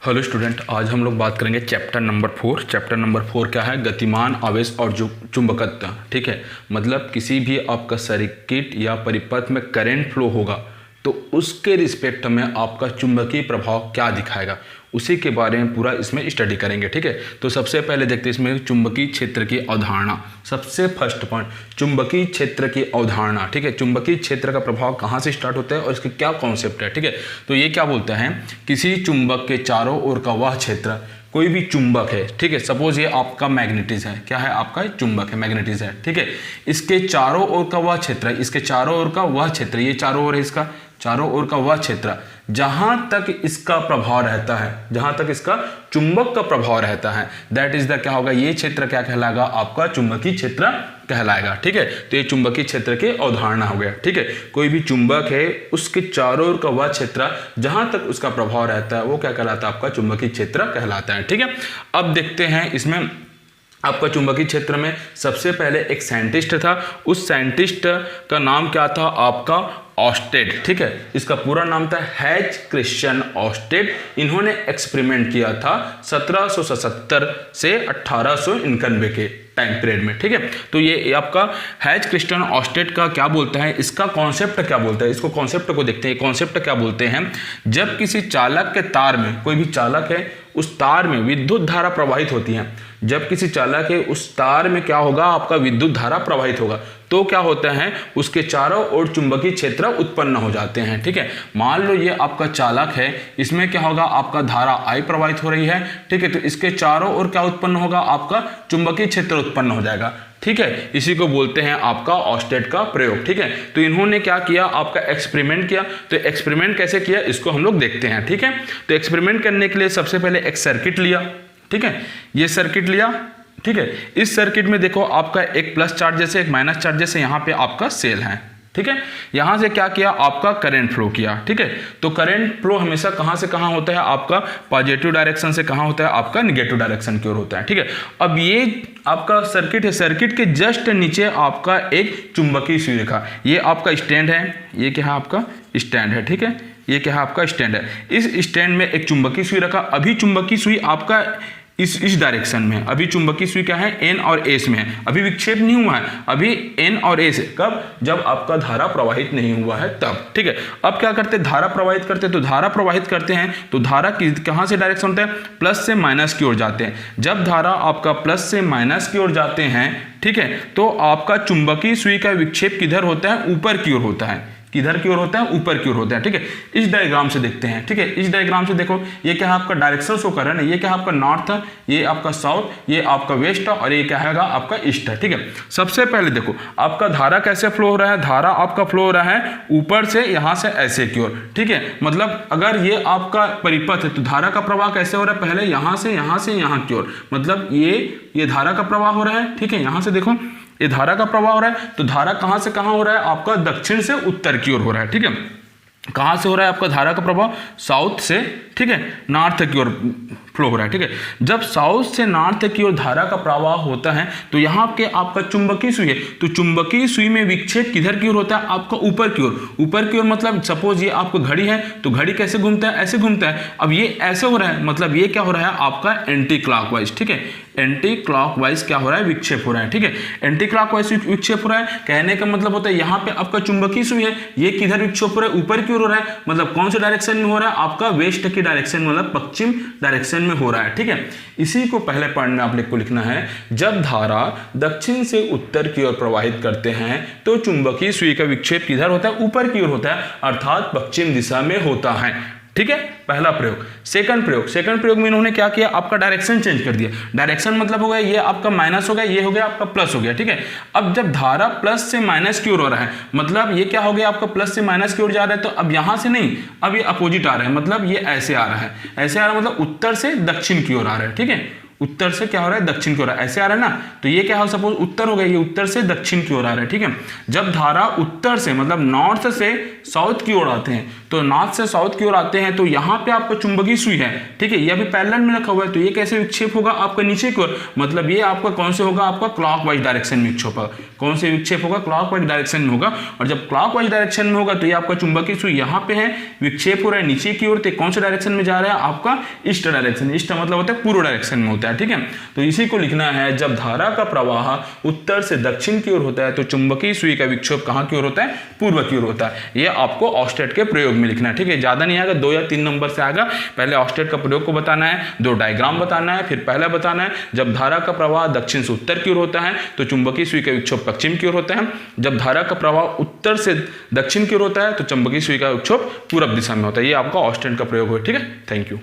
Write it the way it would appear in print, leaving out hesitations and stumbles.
Hello student, आज हम लोग बात करेंगे चैप्टर नंबर 4। चैप्टर नंबर 4 क्या है? गतिमान आवेश और चुंबकत्व। ठीक है, मतलब किसी भी आपका सर्किट या परिपथ में करंट फ्लो होगा तो उसके रिस्पेक्ट में आपका चुंबकीय प्रभाव क्या दिखाएगा, उसी के बारे में पूरा इसमें स्टडी करेंगे। ठीक है, तो सबसे पहले देखते हैं इसमें चुंबकीय क्षेत्र की अवधारणा। सबसे फर्स्ट पॉइंट, चुंबकीय क्षेत्र की अवधारणा। ठीक है, चुंबकीय क्षेत्र का प्रभाव कहाँ से स्टार्ट होता है और इसके क्या कॉन्सेप्ट है। ठीक है, तो ये क्या बोलता है, किसी चुंबक के चारों ओर का वह क्षेत्र, कोई भी चुंबक है, ठीक है, सपोज ये आपका मैग्नेटिज है, क्या है आपका चुंबक है, मैग्नेटिज है, ठीक है, इसके चारों ओर का वह क्षेत्र है, इसके चारों ओर का वह क्षेत्र, ये चारों ओर है, इसका चारों ओर का वह क्षेत्र जहां तक इसका प्रभाव रहता है, जहां तक इसका चुंबक का प्रभाव रहता है, दैट इज द क्या होगा, ये क्षेत्र क्या कहलाएगा, आपका चुंबकीय क्षेत्र कहलाएगा। ठीक है, तो ये चुंबकीय क्षेत्र की अवधारणा हो गया। ठीक है, कोई भी चुंबक है उसके चारों ओर का वह क्षेत्र जहां तक उसका प्रभाव रहता है वो क्या कहलाता है, आपका चुंबकीय क्षेत्र कहलाता है। ठीक है, अब देखते हैं इसमें आपका चुंबकीय क्षेत्र में सबसे पहले एक साइंटिस्ट था, उस साइंटिस्ट का नाम क्या था, आपका ऑस्टेड। ठीक है, इसका पूरा नाम था हैंस क्रिश्चियन ऑस्टेड। इन्होंने एक्सपेरिमेंट किया था 1777 से 1891 के टाइम पीरियड में। ठीक है, तो ये आपका हैंस क्रिश्चियन ऑस्टेड का क्या बोलता है, इसका कॉन्सेप्ट क्या बोलता है, इसको कॉन्सेप्ट को देखते हैं। कॉन्सेप्ट क्या बोलते हैं, जब किसी चालक के तार में, कोई भी चालक है उस तार में विद्युत धारा प्रवाहित होती है, जब किसी चालक है उस तार में क्या होगा, आपका विद्युत धारा प्रवाहित होगा, तो क्या होता है, उसके चारों ओर चुंबकीय क्षेत्र उत्पन्न हो जाते हैं। ठीक है, मान लो ये आपका चालक है, इसमें क्या होगा, आपका धारा I प्रवाहित हो रही है। ठीक है, तो इसके चारों ओर क्या उत्पन्न होगा, आपका चुंबकीय क्षेत्र उत्पन्न हो जाएगा। ठीक है, इसी को बोलते हैं आपका ऑस्टेड का प्रयोग। ठीक है, तो इन्होंने क्या किया, आपका एक्सपेरिमेंट किया। तो एक्सपेरिमेंट कैसे किया इसको हम लोग देखते हैं। ठीक है, तो एक्सपेरिमेंट करने के लिए सबसे पहले एक सर्किट लिया। ठीक है, ये सर्किट लिया। ठीक है, इस सर्किट में देखो आपका एक प्लस चार्जेस है, एक माइनस चार्जेस है, यहाँ पे आपका सेल है। ठीक है, यहां से क्या किया, आपका करंट फ्लो किया। ठीक है, तो करंट फ्लो हमेशा कहां से कहां होता है, आपका पॉजिटिव डायरेक्शन से कहां होता है, आपका निगेटिव डायरेक्शन की ओर होता है। ठीक है, अब ये आपका सर्किट है, सर्किट के जस्ट नीचे आपका एक चुंबकीय सुई रेखा, ये आपका स्टैंड है, ये क्या है आपका स्टैंड है। ठीक है, ये क्या है आपका स्टैंड है, इस स्टैंड में एक चुंबकीय सुई रखा। अभी चुंबकीय सुई आपका इस डायरेक्शन में, अभी चुंबकीय सुई क्या है, एन और एस में है, अभी विक्षेप नहीं हुआ है, अभी एन और एस है। कब, जब आपका धारा प्रवाहित नहीं हुआ है तब। ठीक है, अब क्या करते हैं, धारा प्रवाहित करते हैं, तो धारा प्रवाहित करते हैं तो धारा कहां से डायरेक्शन होता है, प्लस से माइनस की ओर जाते हैं। जब धारा आपका प्लस से माइनस की ओर जाते हैं, ठीक है, तो आपका चुंबकीय सुई का विक्षेप किधर होता है, ऊपर की ओर होता है। किधर की ओर होता है, ऊपर की ओर होता है। ठीक है, इस डायग्राम से देखते हैं। ठीक है, इस डायग्राम से देखो, ये क्या है आपका डायरेक्शन शो कर रहा है ना, ये क्या है आपका नॉर्थ है, ये आपका साउथ, ये आपका वेस्ट है और ये क्या है आपका ईस्ट है। ठीक है, सबसे पहले देखो आपका धारा कैसे फ्लो हो रहा है, धारा आपका फ्लो हो रहा है ऊपर से, यहां से ऐसे की ओर। ठीक है, मतलब अगर ये आपका परिपथ है तो धारा का प्रवाह कैसे हो रहा है, पहले यहां से यहां की ओर, मतलब ये धारा का प्रवाह हो रहा है। ठीक है, यहां से देखो ये धारा का प्रवाह हो रहा है, तो धारा कहां से कहां हो रहा है, आपका दक्षिण से उत्तर की ओर हो रहा है। ठीक है, कहां से हो रहा है आपका धारा का प्रवाह, साउथ से, ठीक है, नॉर्थ की ओर फ्लो हो रहा है। ठीक है, जब साउथ से नॉर्थ की ओर धारा का प्रवाह होता है तो यहाँ के आपका चुंबकीय सुई है, तो चुंबकीय सुई में विक्षेप किधर की ओर होता है, आपका ऊपर की ओर। ऊपर की ओर मतलब सपोज ये आपको घड़ी है, तो घड़ी कैसे घूमता है, ऐसे घूमता है। अब ये ऐसे हो रहा है, मतलब ये क्या हो रहा है आपका एंटी क्लॉकवाइज। ठीक है, एंटी क्लॉकवाइज क्या हो रहा है, विक्षेप हो रहा है। ठीक है, एंटी क्लॉकवाइज विक्षेप हो रहा है, कहने का मतलब होता है यहाँ पे आपका चुंबकीय सुई है, ये किधर विक्षेप हो रहा है, ऊपर की ओर हो रहा है, मतलब कौन से डायरेक्शन में हो रहा है, आपका वेस्ट की डायरेक्शन, मतलब पश्चिम डायरेक्शन में हो रहा है। ठीक है, इसी को पहले पॉइंट में आप लोग को लिखना है, जब धारा दक्षिण से उत्तर की ओर प्रवाहित करते हैं तो चुंबकीय सुई का विक्षेप किधर होता है, ऊपर की ओर होता है, अर्थात पश्चिम दिशा में होता है। ठीक है, पहला प्रयोग। सेकंड प्रयोग में इन्होंने क्या किया, आपका डायरेक्शन चेंज कर दिया। डायरेक्शन मतलब हो गया ये आपका माइनस हो गया, ये हो गया आपका प्लस हो गया। ठीक है, अब जब धारा प्लस से माइनस की ओर हो रहा है, मतलब ये क्या हो गया आपका प्लस से माइनस की ओर जा रहा है, तो अब यहां से नहीं, अब ये अपोजिट आ रहा है, मतलब ये ऐसे आ रहा है, ऐसे आ रहा है, मतलब उत्तर से दक्षिण की ओर आ रहा है। ठीक है, उत्तर से क्या हो रहा है, दक्षिण की ओर ऐसे आ रहा है ना, तो ये क्या हो, सपोज उत्तर हो गया, ये उत्तर से दक्षिण की ओर आ रहा है। ठीक है, जब धारा उत्तर से मतलब नॉर्थ से साउथ की ओर आते हैं तो नॉर्थ से साउथ की ओर आते हैं तो यहाँ पे आपका चुंबकीय सुई है, ठीक है, ये अभी पैरेलल में रखा हुआ है, तो ये कैसे विक्षेप होगा आपका नीचे की ओर, मतलब ये आपका कौन से होगा, आपका क्लॉकवाइज डायरेक्शन में विक्षेप होगा। कौन से विक्षेप होगा, क्लॉकवाइज डायरेक्शन में होगा। और जब क्लॉकवाइज डायरेक्शन में होगा तो ये आपका चुंबकीय सुई यहाँ पे है, विक्षेप हो रहा है नीचे की ओर, तो कौन से डायरेक्शन में जा रहा है, आपका ईस्ट डायरेक्शन। ईस्ट मतलब होता है पूर्व डायरेक्शन में होता है, ठीक है। तो इसी को लिखना है, जब धारा का प्रवाह उत्तर से दक्षिण की ओर होता है तो चुंबकीय सुई का विक्षेप कहाँ की ओर होता है, पूर्व की ओर होता है। ये आपको ऑस्टेट के प्रयोग में लिखना है, ठीक है। ज्यादा नहीं आएगा, 2 या 3 नंबर से आएगा। पहले ऑस्टेट का प्रयोग को बताना है, 2 डायग्राम बताना है, फिर पहला बताना है जब धारा का प्रवाह दक्षिण से उत्तर की ओर होता है तो चुंबकीय सुई का विक्षेप पश्चिम की ओर होता है। जब धारा का प्रवाह उत्तर से दक्षिण की ओर होता है तो चुंबकीय सुई का विक्षेप पूर्व दिशा में होता है। ये आपका ऑस्टेट का प्रयोग है, ठीक है। Thank you.